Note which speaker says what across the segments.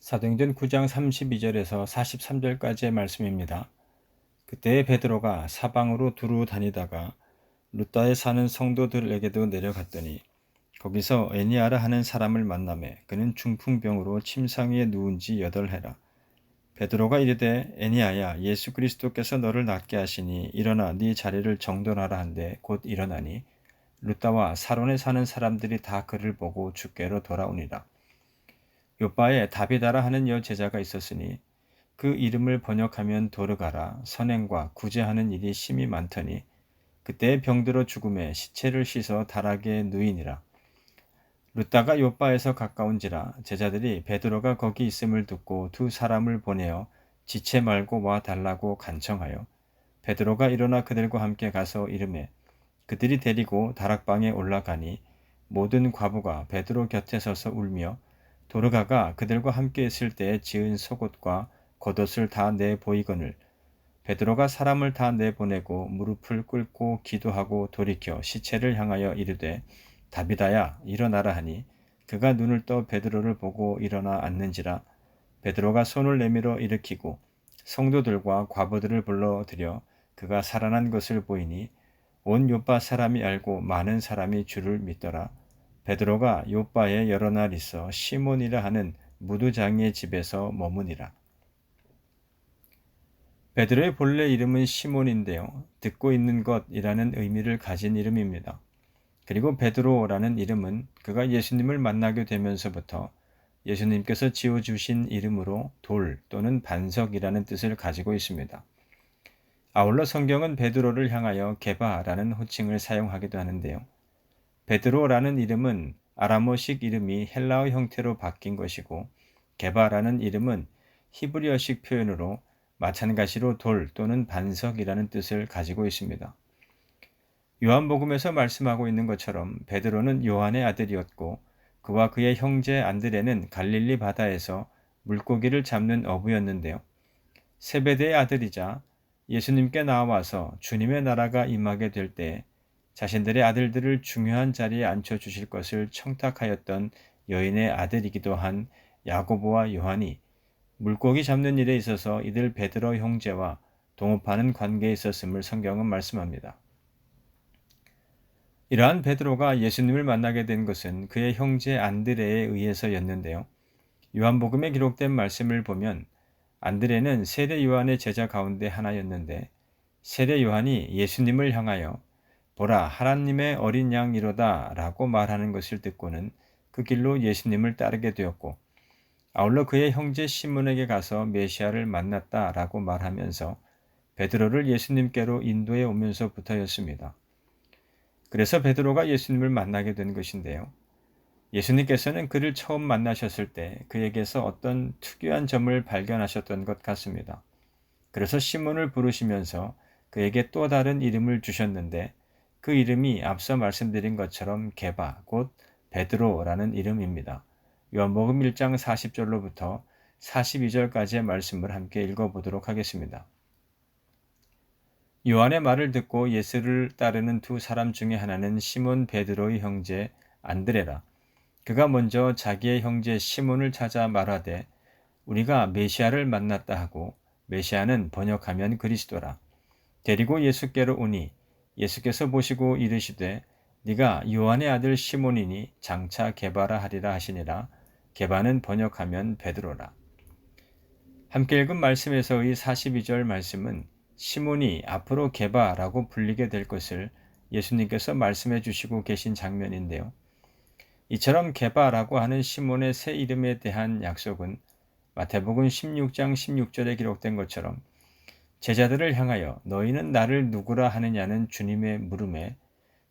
Speaker 1: 사도행전 9장 32절에서 43절까지의 말씀입니다. 그때 베드로가 사방으로 두루 다니다가 룻다에 사는 성도들에게도 내려갔더니 거기서 애니아라 하는 사람을 만나매 그는 중풍병으로 침상 위에 누운 지 8해라. 베드로가 이르되 애니아야, 예수 그리스도께서 너를 낫게 하시니 일어나 네 자리를 정돈하라 한데 곧 일어나니 룻다와 사론에 사는 사람들이 다 그를 보고 주께로 돌아오니라. 요바에 다비다라 하는 여제자가 있었으니 그 이름을 번역하면 도르가라. 선행과 구제하는 일이 심히 많더니 그때 병들어 죽음에 시체를 씻어 다락에 누이니라. 룻다가 요바에서 가까운지라 제자들이 베드로가 거기 있음을 듣고 두 사람을 보내어 지체 말고 와 달라고 간청하여 베드로가 일어나 그들과 함께 가서 이르매 그들이 데리고 다락방에 올라가니 모든 과부가 베드로 곁에 서서 울며 도르가가 그들과 함께 있을 때에 지은 속옷과 겉옷을 다 내 보이거늘 베드로가 사람을 다 내보내고 무릎을 꿇고 기도하고 돌이켜 시체를 향하여 이르되 다비다야 일어나라 하니 그가 눈을 떠 베드로를 보고 일어나 앉는지라. 베드로가 손을 내밀어 일으키고 성도들과 과부들을 불러들여 그가 살아난 것을 보이니 온 요빠 사람이 알고 많은 사람이 주를 믿더라. 베드로가 요빠에 여러 날 있어 시몬이라 하는 무두장이의 집에서 머무니라. 베드로의 본래 이름은 시몬인데요. 듣고 있는 것이라는 의미를 가진 이름입니다. 그리고 베드로라는 이름은 그가 예수님을 만나게 되면서부터 예수님께서 지어주신 이름으로 돌 또는 반석이라는 뜻을 가지고 있습니다. 아울러 성경은 베드로를 향하여 게바라는 호칭을 사용하기도 하는데요. 베드로라는 이름은 아람어식 이름이 헬라어 형태로 바뀐 것이고 게바라는 이름은 히브리어식 표현으로 마찬가지로 돌 또는 반석이라는 뜻을 가지고 있습니다. 요한복음에서 말씀하고 있는 것처럼 베드로는 요한의 아들이었고 그와 그의 형제 안드레는 갈릴리 바다에서 물고기를 잡는 어부였는데요. 세베대의 아들이자 예수님께 나와서 주님의 나라가 임하게 될 때 자신들의 아들들을 중요한 자리에 앉혀주실 것을 청탁하였던 여인의 아들이기도 한 야고보와 요한이 물고기 잡는 일에 있어서 이들 베드로 형제와 동업하는 관계에 있었음을 성경은 말씀합니다. 이러한 베드로가 예수님을 만나게 된 것은 그의 형제 안드레에 의해서였는데요. 요한복음에 기록된 말씀을 보면 안드레는 세례 요한의 제자 가운데 하나였는데 세례 요한이 예수님을 향하여 보라 하나님의 어린 양이로다 라고 말하는 것을 듣고는 그 길로 예수님을 따르게 되었고 아울러 그의 형제 시몬에게 가서 메시아를 만났다 라고 말하면서 베드로를 예수님께로 인도해 오면서부터였습니다. 그래서 베드로가 예수님을 만나게 된 것인데요. 예수님께서는 그를 처음 만나셨을 때 그에게서 어떤 특유한 점을 발견하셨던 것 같습니다. 그래서 시몬을 부르시면서 그에게 또 다른 이름을 주셨는데 그 이름이 앞서 말씀드린 것처럼 게바, 곧 베드로라는 이름입니다. 요한복음 1장 40절로부터 42절까지의 말씀을 함께 읽어보도록 하겠습니다. 요한의 말을 듣고 예수를 따르는 두 사람 중에 하나는 시몬 베드로의 형제 안드레라. 그가 먼저 자기의 형제 시몬을 찾아 말하되 우리가 메시아를 만났다 하고 메시아는 번역하면 그리스도라. 데리고 예수께로 오니 예수께서 보시고 이르시되 네가 요한의 아들 시몬이니 장차 게바라 하리라 하시니라. 게바는 번역하면 베드로라. 함께 읽은 말씀에서의 42절 말씀은 시몬이 앞으로 게바라고 불리게 될 것을 예수님께서 말씀해 주시고 계신 장면인데요. 이처럼 게바라고 하는 시몬의 새 이름에 대한 약속은 마태복음 16장 16절에 기록된 것처럼 제자들을 향하여 너희는 나를 누구라 하느냐는 주님의 물음에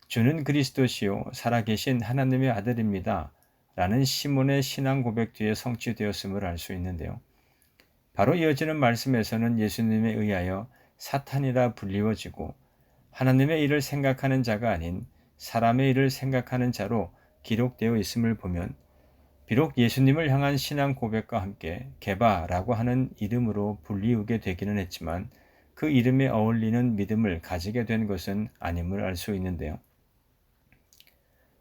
Speaker 1: 주는 그리스도시요 살아계신 하나님의 아들입니다 라는 시몬의 신앙 고백 뒤에 성취되었음을 알 수 있는데요. 바로 이어지는 말씀에서는 예수님에 의하여 사탄이라 불리워지고 하나님의 일을 생각하는 자가 아닌 사람의 일을 생각하는 자로 기록되어 있음을 보면 비록 예수님을 향한 신앙 고백과 함께 게바라고 하는 이름으로 불리우게 되기는 했지만 그 이름에 어울리는 믿음을 가지게 된 것은 아님을 알 수 있는데요.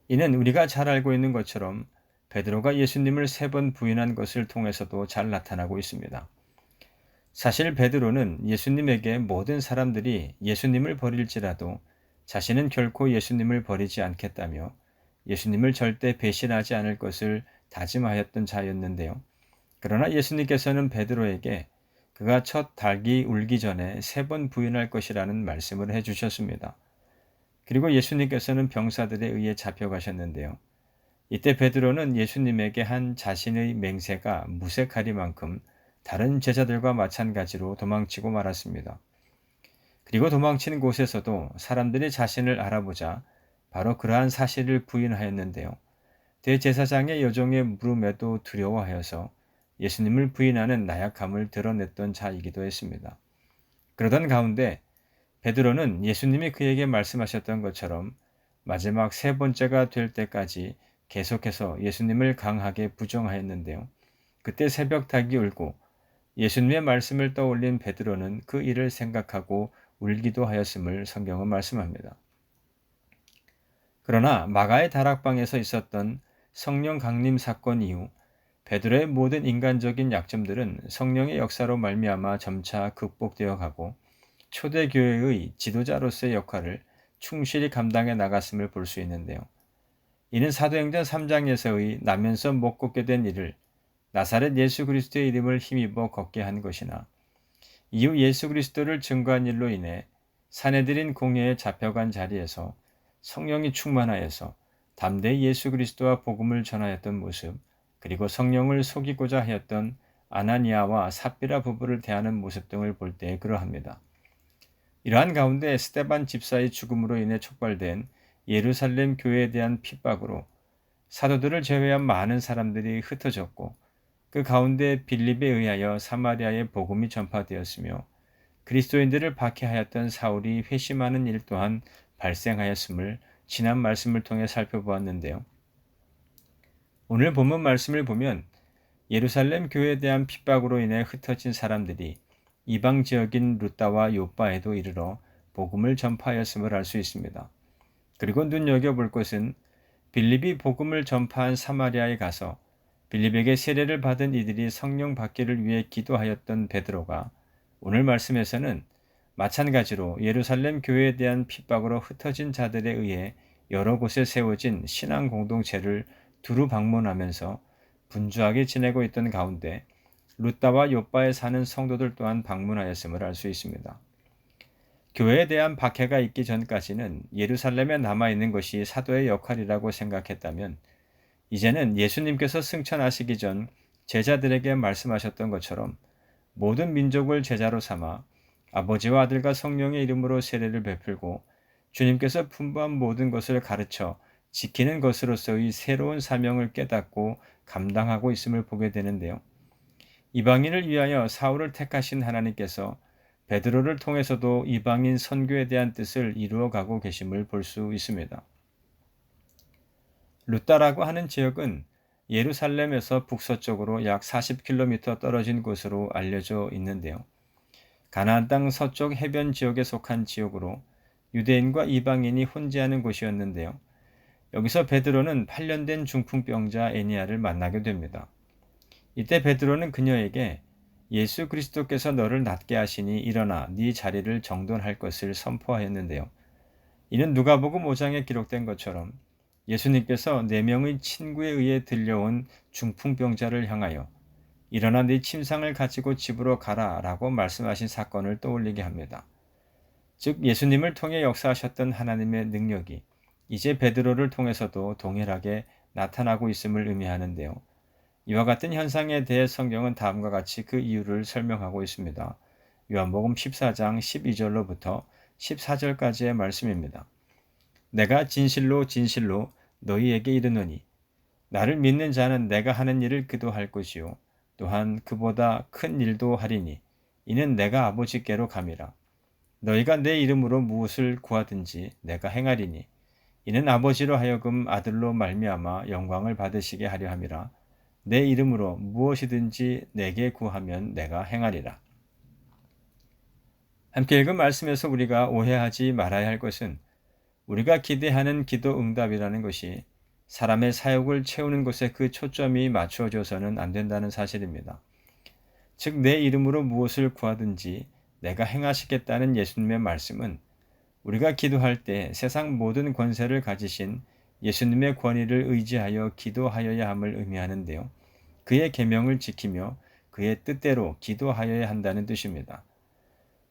Speaker 1: 이는 우리가 잘 알고 있는 것처럼 베드로가 예수님을 3번 부인한 것을 통해서도 잘 나타나고 있습니다. 사실 베드로는 예수님에게 모든 사람들이 예수님을 버릴지라도 자신은 결코 예수님을 버리지 않겠다며 예수님을 절대 배신하지 않을 것을 다짐하였던 자였는데요. 그러나 예수님께서는 베드로에게 그가 첫 닭이 울기 전에 3번 부인할 것이라는 말씀을 해주셨습니다. 그리고 예수님께서는 병사들에 의해 잡혀가셨는데요. 이때 베드로는 예수님에게 한 자신의 맹세가 무색하리만큼 다른 제자들과 마찬가지로 도망치고 말았습니다. 그리고 도망친 곳에서도 사람들이 자신을 알아보자 바로 그러한 사실을 부인하였는데요. 대제사장의 여종의 물음에도 두려워하여서 예수님을 부인하는 나약함을 드러냈던 자이기도 했습니다. 그러던 가운데 베드로는 예수님이 그에게 말씀하셨던 것처럼 마지막 3번째가 될 때까지 계속해서 예수님을 강하게 부정하였는데요. 그때 새벽 닭이 울고 예수님의 말씀을 떠올린 베드로는 그 일을 생각하고 울기도 하였음을 성경은 말씀합니다. 그러나 마가의 다락방에서 있었던 성령 강림 사건 이후 베드로의 모든 인간적인 약점들은 성령의 역사로 말미암아 점차 극복되어 가고 초대교회의 지도자로서의 역할을 충실히 감당해 나갔음을 볼 수 있는데요. 이는 사도행전 3장에서의 나면서 못 걷게 된 이를 나사렛 예수 그리스도의 이름을 힘입어 걷게 한 것이나 이후 예수 그리스도를 증거한 일로 인해 사내들인 공회에 잡혀간 자리에서 성령이 충만하여서 담대히 예수 그리스도와 복음을 전하였던 모습, 그리고 성령을 속이고자 하였던 아나니아와 삽비라 부부를 대하는 모습 등을 볼 때 그러합니다. 이러한 가운데 스데반 집사의 죽음으로 인해 촉발된 예루살렘 교회에 대한 핍박으로 사도들을 제외한 많은 사람들이 흩어졌고 그 가운데 빌립에 의하여 사마리아의 복음이 전파되었으며 그리스도인들을 박해하였던 사울이 회심하는 일 또한 발생하였음을 지난 말씀을 통해 살펴보았는데요. 오늘 본문 말씀을 보면 예루살렘 교회에 대한 핍박으로 인해 흩어진 사람들이 이방 지역인 루다와 요바에도 이르러 복음을 전파하였음을 알 수 있습니다. 그리고 눈여겨볼 것은 빌립이 복음을 전파한 사마리아에 가서 빌립에게 세례를 받은 이들이 성령 받기를 위해 기도하였던 베드로가 오늘 말씀에서는 마찬가지로 예루살렘 교회에 대한 핍박으로 흩어진 자들에 의해 여러 곳에 세워진 신앙 공동체를 두루 방문하면서 분주하게 지내고 있던 가운데 루다와 요바에 사는 성도들 또한 방문하였음을 알 수 있습니다. 교회에 대한 박해가 있기 전까지는 예루살렘에 남아있는 것이 사도의 역할이라고 생각했다면 이제는 예수님께서 승천하시기 전 제자들에게 말씀하셨던 것처럼 모든 민족을 제자로 삼아 아버지와 아들과 성령의 이름으로 세례를 베풀고 주님께서 분부한 모든 것을 가르쳐 지키는 것으로서의 새로운 사명을 깨닫고 감당하고 있음을 보게 되는데요. 이방인을 위하여 사울을 택하신 하나님께서 베드로를 통해서도 이방인 선교에 대한 뜻을 이루어가고 계심을 볼 수 있습니다. 루다라고 하는 지역은 예루살렘에서 북서쪽으로 약 40km 떨어진 곳으로 알려져 있는데요. 가나안 땅 서쪽 해변 지역에 속한 지역으로 유대인과 이방인이 혼재하는 곳이었는데요. 여기서 베드로는 8년 된 중풍병자 에니야를 만나게 됩니다. 이때 베드로는 그녀에게 예수 그리스도께서 너를 낫게 하시니 일어나 네 자리를 정돈할 것을 선포하였는데요. 이는 누가복음 5장에 기록된 것처럼 예수님께서 4명의 친구에 의해 들려온 중풍병자를 향하여 일어나 네 침상을 가지고 집으로 가라 라고 말씀하신 사건을 떠올리게 합니다. 즉 예수님을 통해 역사하셨던 하나님의 능력이 이제 베드로를 통해서도 동일하게 나타나고 있음을 의미하는데요. 이와 같은 현상에 대해 성경은 다음과 같이 그 이유를 설명하고 있습니다. 요한복음 14장 12절로부터 14절까지의 말씀입니다. 내가 진실로 진실로 너희에게 이르노니 나를 믿는 자는 내가 하는 일을 그도 할 것이요 또한 그보다 큰 일도 하리니 이는 내가 아버지께로 감이라. 너희가 내 이름으로 무엇을 구하든지 내가 행하리니 이는 아버지로 하여금 아들로 말미암아 영광을 받으시게 하려 함이라. 내 이름으로 무엇이든지 내게 구하면 내가 행하리라. 함께 읽은 말씀에서 우리가 오해하지 말아야 할 것은 우리가 기대하는 기도 응답이라는 것이 사람의 사욕을 채우는 것에 그 초점이 맞추어져서는 안 된다는 사실입니다. 즉, 내 이름으로 무엇을 구하든지 내가 행하시겠다는 예수님의 말씀은 우리가 기도할 때 세상 모든 권세를 가지신 예수님의 권위를 의지하여 기도하여야 함을 의미하는데요. 그의 계명을 지키며 그의 뜻대로 기도하여야 한다는 뜻입니다.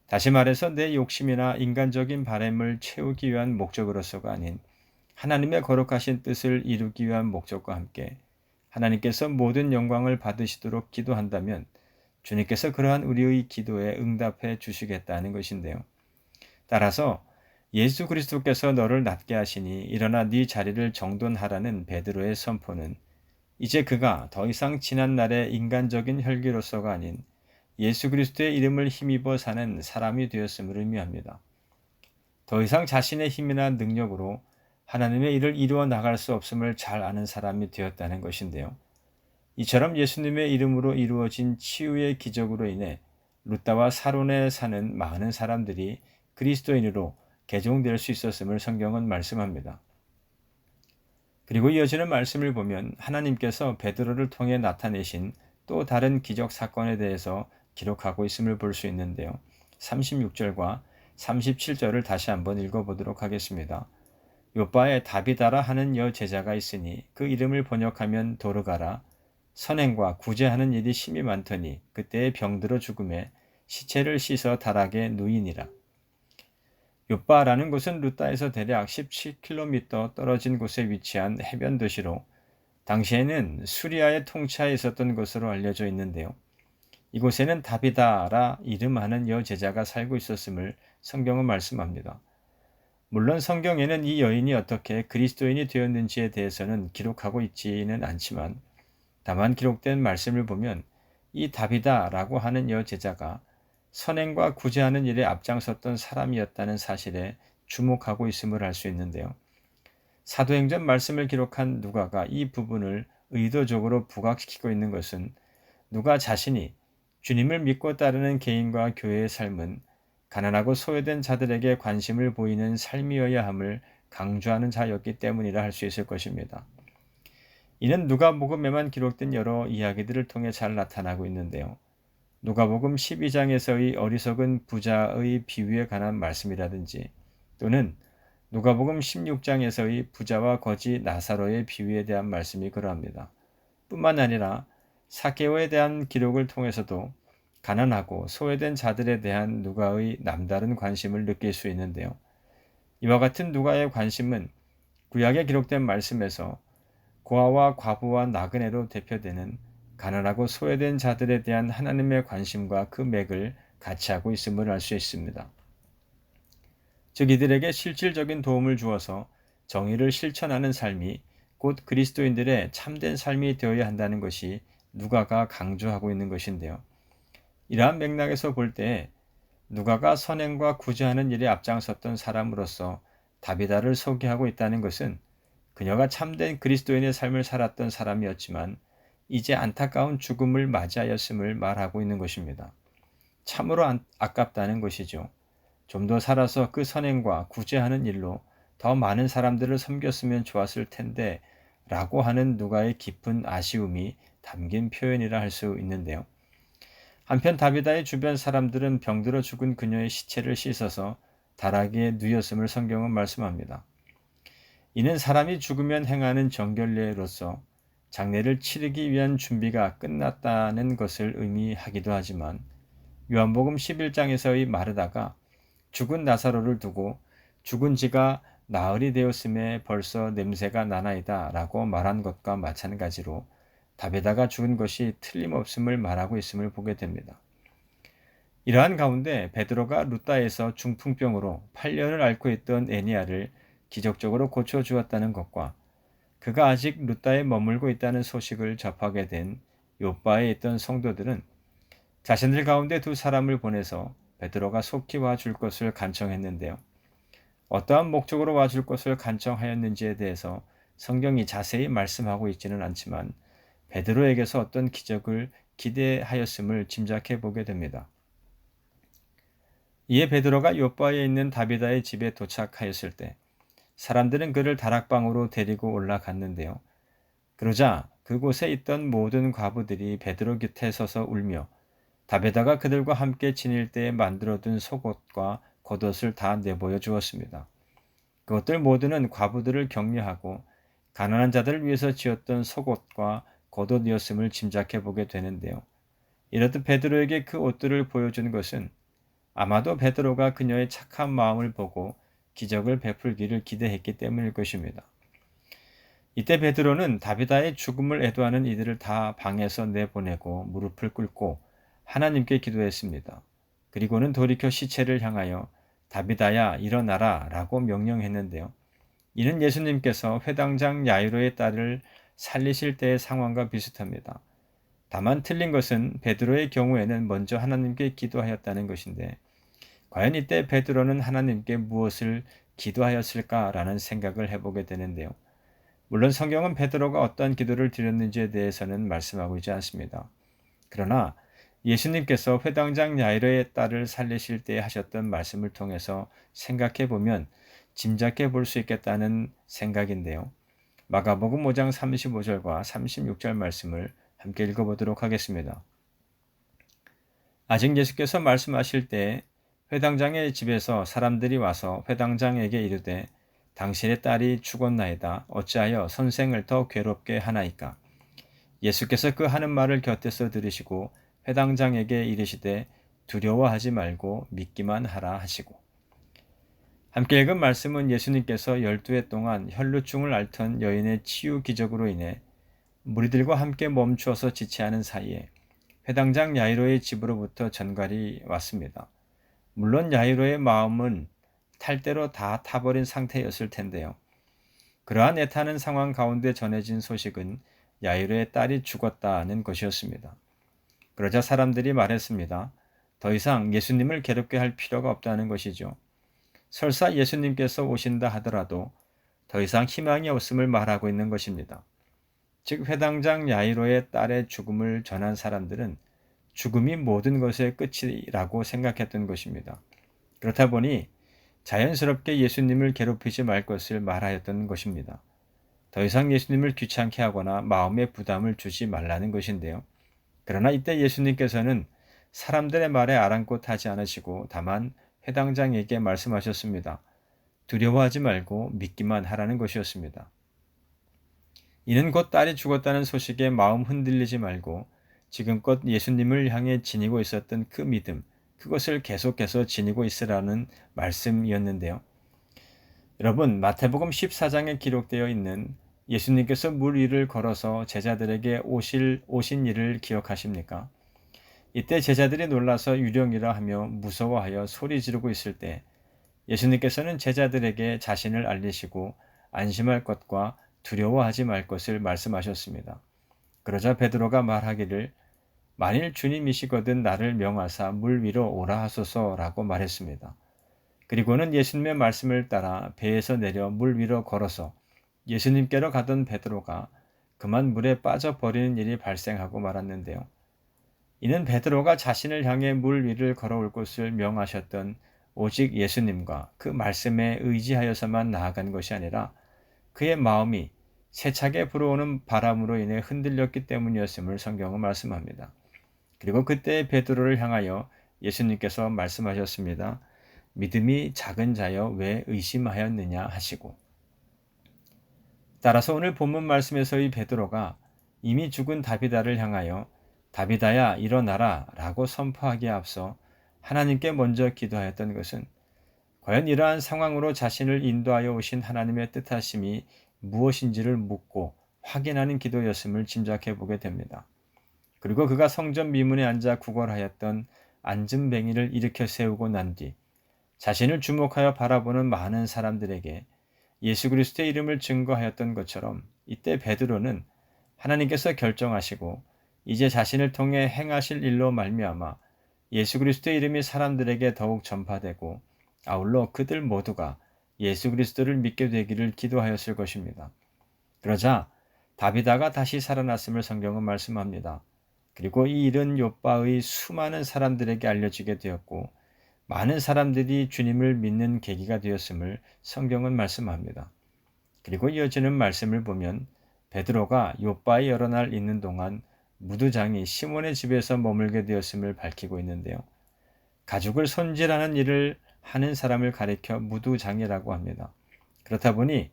Speaker 1: 다시 말해서 내 욕심이나 인간적인 바램을 채우기 위한 목적으로서가 아닌 하나님의 거룩하신 뜻을 이루기 위한 목적과 함께 하나님께서 모든 영광을 받으시도록 기도한다면 주님께서 그러한 우리의 기도에 응답해 주시겠다는 것인데요. 따라서 예수 그리스도께서 너를 낫게 하시니 일어나 네 자리를 정돈하라는 베드로의 선포는 이제 그가 더 이상 지난날의 인간적인 혈기로서가 아닌 예수 그리스도의 이름을 힘입어 사는 사람이 되었음을 의미합니다. 더 이상 자신의 힘이나 능력으로 하나님의 일을 이루어 나갈 수 없음을 잘 아는 사람이 되었다는 것인데요. 이처럼 예수님의 이름으로 이루어진 치유의 기적으로 인해 루다와 사론에 사는 많은 사람들이 그리스도인으로 개종될 수 있었음을 성경은 말씀합니다. 그리고 이어지는 말씀을 보면 하나님께서 베드로를 통해 나타내신 또 다른 기적 사건에 대해서 기록하고 있음을 볼 수 있는데요. 36절과 37절을 다시 한번 읽어보도록 하겠습니다. 요바에 다비다라 하는 여제자가 있으니 그 이름을 번역하면 도르가라. 선행과 구제하는 일이 심히 많더니 그때에 병들어 죽음에 시체를 씻어 다락에 누이니라. 요바라는 곳은 루다에서 대략 17km 떨어진 곳에 위치한 해변 도시로 당시에는 수리아의 통치하에 있었던 것으로 알려져 있는데요. 이곳에는 다비다라 이름하는 여제자가 살고 있었음을 성경은 말씀합니다. 물론 성경에는 이 여인이 어떻게 그리스도인이 되었는지에 대해서는 기록하고 있지는 않지만 다만 기록된 말씀을 보면 이 다비다라고 하는 여제자가 선행과 구제하는 일에 앞장섰던 사람이었다는 사실에 주목하고 있음을 알 수 있는데요. 사도행전 말씀을 기록한 누가가 이 부분을 의도적으로 부각시키고 있는 것은 누가 자신이 주님을 믿고 따르는 개인과 교회의 삶은 가난하고 소외된 자들에게 관심을 보이는 삶이어야 함을 강조하는 자였기 때문이라 할 수 있을 것입니다. 이는 누가복음에만 기록된 여러 이야기들을 통해 잘 나타나고 있는데요. 누가복음 12장에서의 어리석은 부자의 비유에 관한 말씀이라든지 또는 누가복음 16장에서의 부자와 거지 나사로의 비유에 대한 말씀이 그러합니다. 뿐만 아니라 사개오에 대한 기록을 통해서도 가난하고 소외된 자들에 대한 누가의 남다른 관심을 느낄 수 있는데요. 이와 같은 누가의 관심은 구약에 기록된 말씀에서 고아와 과부와 나그네로 대표되는 가난하고 소외된 자들에 대한 하나님의 관심과 그 맥을 같이 하고 있음을 알 수 있습니다. 즉 이들에게 실질적인 도움을 주어서 정의를 실천하는 삶이 곧 그리스도인들의 참된 삶이 되어야 한다는 것이 누가가 강조하고 있는 것인데요. 이러한 맥락에서 볼 때 누가가 선행과 구제하는 일에 앞장섰던 사람으로서 다비다를 소개하고 있다는 것은 그녀가 참된 그리스도인의 삶을 살았던 사람이었지만 이제 안타까운 죽음을 맞이하였음을 말하고 있는 것입니다. 참으로 아깝다는 것이죠. 좀 더 살아서 그 선행과 구제하는 일로 더 많은 사람들을 섬겼으면 좋았을 텐데 라고 하는 누가의 깊은 아쉬움이 담긴 표현이라 할 수 있는데요. 한편 다비다의 주변 사람들은 병들어 죽은 그녀의 시체를 씻어서 다락에 누였음을 성경은 말씀합니다. 이는 사람이 죽으면 행하는 정결례로서 장례를 치르기 위한 준비가 끝났다는 것을 의미하기도 하지만 요한복음 11장에서의 마르다가 죽은 나사로를 두고 죽은 지가 나흘이 되었음에 벌써 냄새가 나나이다 라고 말한 것과 마찬가지로 다비다가 죽은 것이 틀림없음을 말하고 있음을 보게 됩니다. 이러한 가운데 베드로가 루다에서 중풍병으로 8년을 앓고 있던 애니아를 기적적으로 고쳐주었다는 것과 그가 아직 루다에 머물고 있다는 소식을 접하게 된 요바에 있던 성도들은 자신들 가운데 두 사람을 보내서 베드로가 속히 와줄 것을 간청했는데요. 어떠한 목적으로 와줄 것을 간청하였는지에 대해서 성경이 자세히 말씀하고 있지는 않지만 베드로에게서 어떤 기적을 기대하였음을 짐작해 보게 됩니다. 이에 베드로가 요바에 있는 다비다의 집에 도착하였을 때 사람들은 그를 다락방으로 데리고 올라갔는데요. 그러자 그곳에 있던 모든 과부들이 베드로 곁에 서서 울며 답에다가 그들과 함께 지낼 때에 만들어둔 속옷과 겉옷을 다 내보여 주었습니다. 그것들 모두는 과부들을 격려하고 가난한 자들을 위해서 지었던 속옷과 겉옷이었음을 짐작해 보게 되는데요. 이렇듯 베드로에게 그 옷들을 보여준 것은 아마도 베드로가 그녀의 착한 마음을 보고 기적을 베풀기를 기대했기 때문일 것입니다. 이때 베드로는 다비다의 죽음을 애도하는 이들을 다 방에서 내보내고 무릎을 꿇고 하나님께 기도했습니다. 그리고는 돌이켜 시체를 향하여 다비다야 일어나라 라고 명령했는데요. 이는 예수님께서 회당장 야이로의 딸을 살리실 때의 상황과 비슷합니다. 다만 틀린 것은 베드로의 경우에는 먼저 하나님께 기도하였다는 것인데 과연 이때 베드로는 하나님께 무엇을 기도하였을까라는 생각을 해보게 되는데요. 물론 성경은 베드로가 어떤 기도를 드렸는지에 대해서는 말씀하고 있지 않습니다. 그러나 예수님께서 회당장 야이로의 딸을 살리실 때 하셨던 말씀을 통해서 생각해 보면 짐작해 볼 수 있겠다는 생각인데요. 마가복음 5장 35절과 36절 말씀을 함께 읽어보도록 하겠습니다. 아직 예수께서 말씀하실 때 회당장의 집에서 사람들이 와서 회당장에게 이르되 당신의 딸이 죽었나이다. 어찌하여 선생을 더 괴롭게 하나이까? 예수께서 그 하는 말을 곁에서 들으시고 회당장에게 이르시되 두려워하지 말고 믿기만 하라 하시고. 함께 읽은 말씀은 예수님께서 12해 동안 혈루증을 앓던 여인의 치유 기적으로 인해 무리들과 함께 멈추어서 지체하는 사이에 회당장 야이로의 집으로부터 전갈이 왔습니다. 물론 야이로의 마음은 탈 대로 다 타버린 상태였을 텐데요. 그러한 애타는 상황 가운데 전해진 소식은 야이로의 딸이 죽었다는 것이었습니다. 그러자 사람들이 말했습니다. 더 이상 예수님을 괴롭게 할 필요가 없다는 것이죠. 설사 예수님께서 오신다 하더라도 더 이상 희망이 없음을 말하고 있는 것입니다. 즉 회당장 야이로의 딸의 죽음을 전한 사람들은 죽음이 모든 것의 끝이라고 생각했던 것입니다. 그렇다 보니 자연스럽게 예수님을 괴롭히지 말 것을 말하였던 것입니다. 더 이상 예수님을 귀찮게 하거나 마음에 부담을 주지 말라는 것인데요. 그러나 이때 예수님께서는 사람들의 말에 아랑곳하지 않으시고 다만 회당장에게 말씀하셨습니다. 두려워하지 말고 믿기만 하라는 것이었습니다. 이는 곧 딸이 죽었다는 소식에 마음 흔들리지 말고 지금껏 예수님을 향해 지니고 있었던 그 믿음, 그것을 계속해서 지니고 있으라는 말씀이었는데요. 여러분, 마태복음 14장에 기록되어 있는 예수님께서 물 위를 걸어서 제자들에게 오신 일을 기억하십니까? 이때 제자들이 놀라서 유령이라 하며 무서워하여 소리 지르고 있을 때 예수님께서는 제자들에게 자신을 알리시고 안심할 것과 두려워하지 말 것을 말씀하셨습니다. 그러자 베드로가 말하기를 만일 주님이시거든 나를 명하사 물 위로 오라 하소서라고 말했습니다. 그리고는 예수님의 말씀을 따라 배에서 내려 물 위로 걸어서 예수님께로 가던 베드로가 그만 물에 빠져버리는 일이 발생하고 말았는데요. 이는 베드로가 자신을 향해 물 위를 걸어올 것을 명하셨던 오직 예수님과 그 말씀에 의지하여서만 나아간 것이 아니라 그의 마음이 세차게 불어오는 바람으로 인해 흔들렸기 때문이었음을 성경은 말씀합니다. 그리고 그때 베드로를 향하여 예수님께서 말씀하셨습니다. 믿음이 작은 자여 왜 의심하였느냐 하시고. 따라서 오늘 본문 말씀에서의 베드로가 이미 죽은 다비다를 향하여 다비다야 일어나라 라고 선포하기에 앞서 하나님께 먼저 기도하였던 것은 과연 이러한 상황으로 자신을 인도하여 오신 하나님의 뜻하심이 무엇인지를 묻고 확인하는 기도였음을 짐작해 보게 됩니다. 그리고 그가 성전 미문에 앉아 구걸하였던 앉은뱅이를 일으켜 세우고 난 뒤 자신을 주목하여 바라보는 많은 사람들에게 예수 그리스도의 이름을 증거하였던 것처럼 이때 베드로는 하나님께서 결정하시고 이제 자신을 통해 행하실 일로 말미암아 예수 그리스도의 이름이 사람들에게 더욱 전파되고 아울러 그들 모두가 예수 그리스도를 믿게 되기를 기도하였을 것입니다. 그러자 다비다가 다시 살아났음을 성경은 말씀합니다. 그리고 이 일은 욥바의 수많은 사람들에게 알려지게 되었고 많은 사람들이 주님을 믿는 계기가 되었음을 성경은 말씀합니다. 그리고 이어지는 말씀을 보면 베드로가 요바에 여러 날 있는 동안 무두장이 시몬의 집에서 머물게 되었음을 밝히고 있는데요. 가죽을 손질하는 일을 하는 사람을 가리켜 무두장이라고 합니다. 그렇다 보니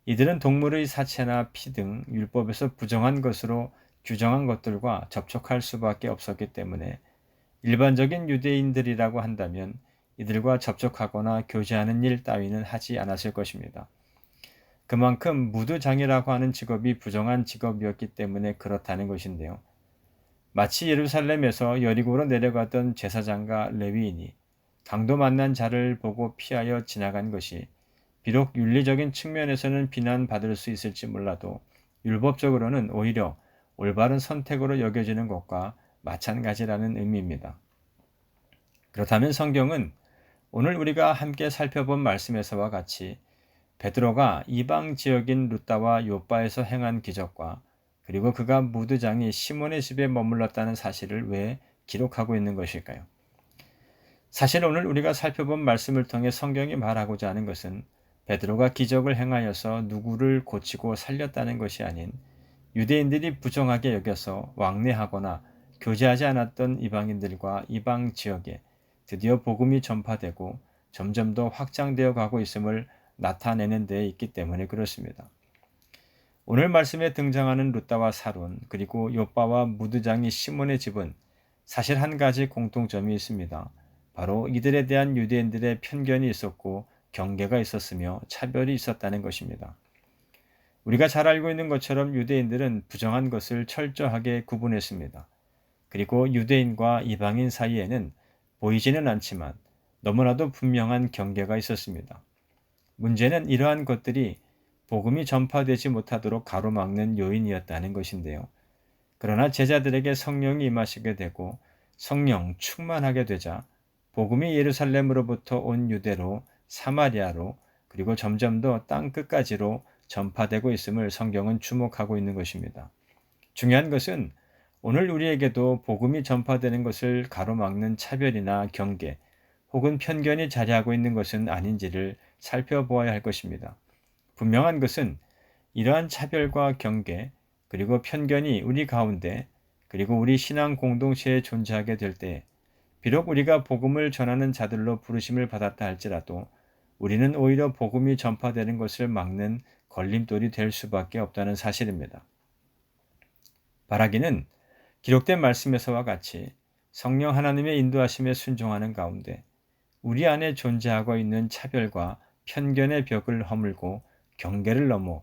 Speaker 1: 이들은 동물의 사체나 피 등 율법에서 부정한 것으로 규정한 것들과 접촉할 수밖에 없었기 때문에 일반적인 유대인들이라고 한다면 이들과 접촉하거나 교제하는 일 따위는 하지 않았을 것입니다. 그만큼 무두장이라고 하는 직업이 부정한 직업이었기 때문에 그렇다는 것인데요. 마치 예루살렘에서 여리고로 내려갔던 제사장과 레위인이 강도 만난 자를 보고 피하여 지나간 것이 비록 윤리적인 측면에서는 비난받을 수 있을지 몰라도 율법적으로는 오히려 올바른 선택으로 여겨지는 것과 마찬가지라는 의미입니다. 그렇다면 성경은 오늘 우리가 함께 살펴본 말씀에서와 같이 베드로가 이방 지역인 루다와 요바에서 행한 기적과 그리고 그가 무두장이 시몬의 집에 머물렀다는 사실을 왜 기록하고 있는 것일까요? 사실 오늘 우리가 살펴본 말씀을 통해 성경이 말하고자 하는 것은 베드로가 기적을 행하여서 누구를 고치고 살렸다는 것이 아닌 유대인들이 부정하게 여겨서 왕래하거나 교제하지 않았던 이방인들과 이방 지역에 드디어 복음이 전파되고 점점 더 확장되어 가고 있음을 나타내는 데에 있기 때문에 그렇습니다. 오늘 말씀에 등장하는 룻다와 사론 그리고 요바와 무두장이 시몬의 집은 사실 한 가지 공통점이 있습니다. 바로 이들에 대한 유대인들의 편견이 있었고 경계가 있었으며 차별이 있었다는 것입니다. 우리가 잘 알고 있는 것처럼 유대인들은 부정한 것을 철저하게 구분했습니다. 그리고 유대인과 이방인 사이에는 보이지는 않지만 너무나도 분명한 경계가 있었습니다. 문제는 이러한 것들이 복음이 전파되지 못하도록 가로막는 요인이었다는 것인데요. 그러나 제자들에게 성령이 임하시게 되고 성령 충만하게 되자 복음이 예루살렘으로부터 온 유대로 사마리아로 그리고 점점 더 땅 끝까지로 전파되고 있음을 성경은 주목하고 있는 것입니다. 중요한 것은 오늘 우리에게도 복음이 전파되는 것을 가로막는 차별이나 경계 혹은 편견이 자리하고 있는 것은 아닌지를 살펴보아야 할 것입니다. 분명한 것은 이러한 차별과 경계 그리고 편견이 우리 가운데 그리고 우리 신앙 공동체에 존재하게 될 때 비록 우리가 복음을 전하는 자들로 부르심을 받았다 할지라도 우리는 오히려 복음이 전파되는 것을 막는 걸림돌이 될 수밖에 없다는 사실입니다. 바라기는 기록된 말씀에서와 같이 성령 하나님의 인도하심에 순종하는 가운데 우리 안에 존재하고 있는 차별과 편견의 벽을 허물고 경계를 넘어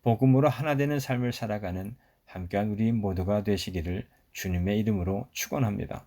Speaker 1: 복음으로 하나 되는 삶을 살아가는 함께한 우리 모두가 되시기를 주님의 이름으로 축원합니다.